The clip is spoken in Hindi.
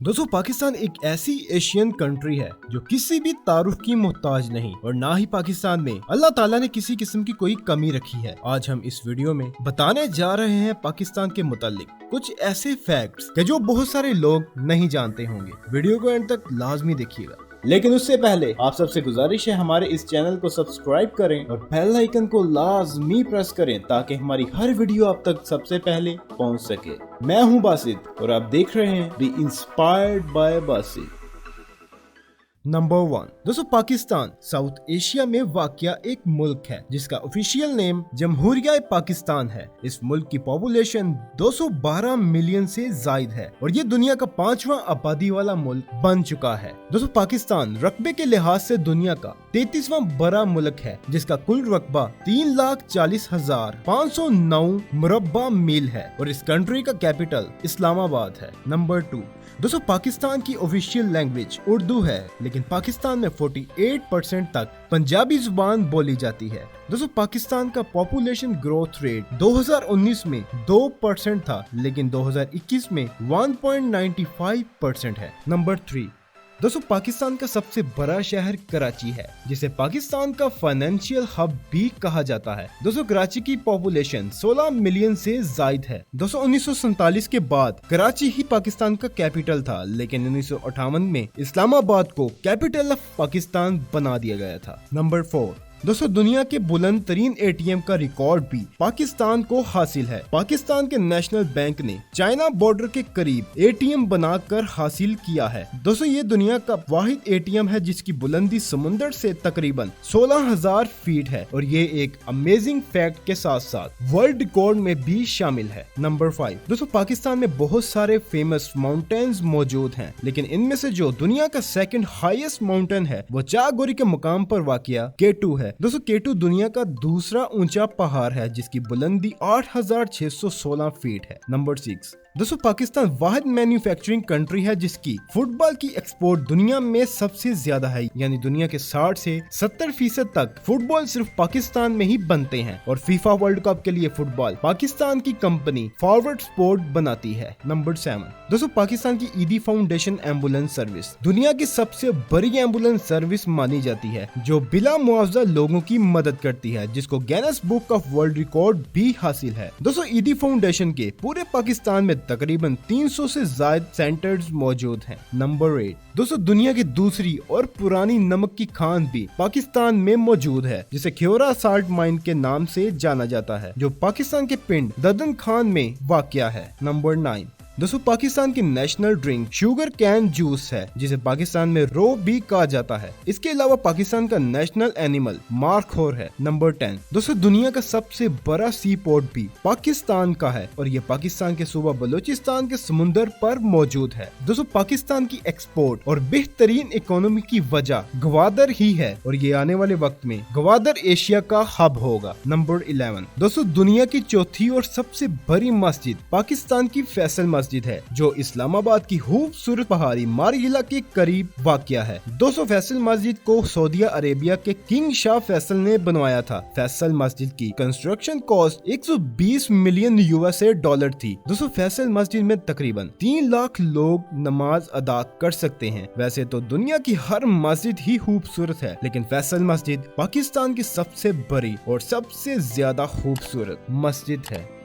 दोस्तों पाकिस्तान एक ऐसी एशियन कंट्री है जो किसी भी तारुफ की मोहताज नहीं और ना ही पाकिस्तान में अल्लाह ताला ने किसी किस्म की कोई कमी रखी है। आज हम इस वीडियो में बताने जा रहे हैं पाकिस्तान के मुतालिक कुछ ऐसे फैक्ट्स के जो बहुत सारे लोग नहीं जानते होंगे। वीडियो को एंड तक लाजमी देखिएगा, लेकिन उससे पहले आप सबसे गुजारिश है हमारे इस चैनल को सब्सक्राइब करें और बेल आइकन को लाजमी प्रेस करें ताकि हमारी हर वीडियो आप तक सबसे पहले पहुंच सके। मैं हूं बासित और आप देख रहे हैं B inspired by Basit. Number 1 दोस्तों पाकिस्तान साउथ एशिया में वाक़या एक मुल्क है जिसका ऑफिशियल नेम जमहूरिया पाकिस्तान है। इस मुल्क की पॉपुलेशन 212 मिलियन से जायद है और ये दुनिया का 5वां आबादी वाला मुल्क बन चुका है। दोस्तों पाकिस्तान रकबे के लिहाज से दुनिया का 33वां बड़ा मुल्क है जिसका कुल रकबा 3,40,509 मुरब्बा मील है और इस कंट्री का कैपिटल इस्लामाबाद है। नंबर 2 दोस्तों पाकिस्तान की ऑफिशियल लैंग्वेज उर्दू है, लेकिन पाकिस्तान में 48% तक पंजाबी जुबान बोली जाती है। दोस्तों पाकिस्तान का पॉपुलेशन ग्रोथ रेट 2019 में 2% था, लेकिन 2021 में 1.95% है। नंबर 3 दोस्तों पाकिस्तान का सबसे बड़ा शहर कराची है जिसे पाकिस्तान का फाइनेंशियल हब भी कहा जाता है। दोस्तों कराची की पॉपुलेशन 16 मिलियन से जायद है। दोस्तों 1947 के बाद कराची ही पाकिस्तान का कैपिटल था, लेकिन 1958 में इस्लामाबाद को कैपिटल ऑफ पाकिस्तान बना दिया गया था। नंबर 4 दोस्तों दुनिया के बुलंद तरीन एटीएम का रिकॉर्ड भी पाकिस्तान को हासिल है। पाकिस्तान के नेशनल बैंक ने चाइना बॉर्डर के करीब एटीएम बनाकर हासिल किया है। दोस्तों ये दुनिया का वाहिद एटीएम है जिसकी बुलंदी समुंदर से तकरीबन 16,000 फीट है और ये एक अमेजिंग फैक्ट के साथ साथ वर्ल्ड रिकॉर्ड में भी शामिल है। नंबर 5 दोस्तों पाकिस्तान में बहुत सारे फेमस माउंटेन्स मौजूद हैं, लेकिन इनमें से जो दुनिया का सेकंड हाईएस्ट माउंटेन है वो चागोरी के मुकाम पर वाक़िया केटू है। दोस्तों केटू दुनिया का दूसरा ऊंचा पहाड़ है जिसकी बुलंदी 8,616 फीट है। नंबर 6 दोस्तों पाकिस्तान वाहिद मैन्युफैक्चरिंग कंट्री है जिसकी फुटबॉल की एक्सपोर्ट दुनिया में सबसे ज्यादा है, यानी दुनिया के 60 से 70% तक फुटबॉल सिर्फ पाकिस्तान में ही बनते हैं और फीफा वर्ल्ड कप के लिए फुटबॉल पाकिस्तान की कंपनी फॉरवर्ड स्पोर्ट बनाती है। नंबर 7 दोस्तों पाकिस्तान की ईदी फाउंडेशन एम्बुलेंस सर्विस दुनिया की सबसे बड़ी एम्बुलेंस सर्विस मानी जाती है जो बिला मुआवजा लोगों की मदद करती है, जिसको Guinness book of world record भी हासिल है। दोस्तों ईदी फाउंडेशन के पूरे पाकिस्तान में तकरीबन 300 से ज्यादा सेंटर्स मौजूद हैं। नंबर 8 दोस्तों दुनिया की दूसरी और पुरानी नमक की खान भी पाकिस्तान में मौजूद है जिसे ख्योरा साल्ट माइन के नाम से जाना जाता है जो पाकिस्तान के पिंड ददन खान में वाक़या है। नंबर 9 दोस्तों पाकिस्तान की national drink sugar cane juice है जिसे पाकिस्तान में रो भी कहा जाता है। इसके अलावा पाकिस्तान का नेशनल एनिमल मार्खोर है। नंबर 10 दोस्तों दुनिया का सबसे बड़ा सी पोर्ट भी पाकिस्तान का है और ये पाकिस्तान के सूबा बलूचिस्तान के समुंदर पर मौजूद है। दोस्तों पाकिस्तान की एक्सपोर्ट और बेहतरीन इकोनॉमी की वजह गवादर ही है और ये आने वाले वक्त में गवादर एशिया का हब होगा। नंबर 11 दोस्तों दुनिया की चौथी और सबसे बड़ी मस्जिद पाकिस्तान की फैसल मस्जिद है जो इस्लामाबाद की खूबसूरत पहाड़ी मारगिला के करीब वाक़या है। दोस्तों फैसल मस्जिद को सऊदी अरेबिया के किंग शाह फैसल ने बनवाया था। फैसल मस्जिद की construction cost 120 million USA dollar थी। दोस्तों फैसल मस्जिद में तकरीबन 3 लाख लोग नमाज अदा कर सकते हैं। वैसे तो दुनिया की हर मस्जिद ही खूबसूरत है, लेकिन फैसल मस्जिद पाकिस्तान की सबसे बड़ी और सबसे ज्यादा खूबसूरत मस्जिद है।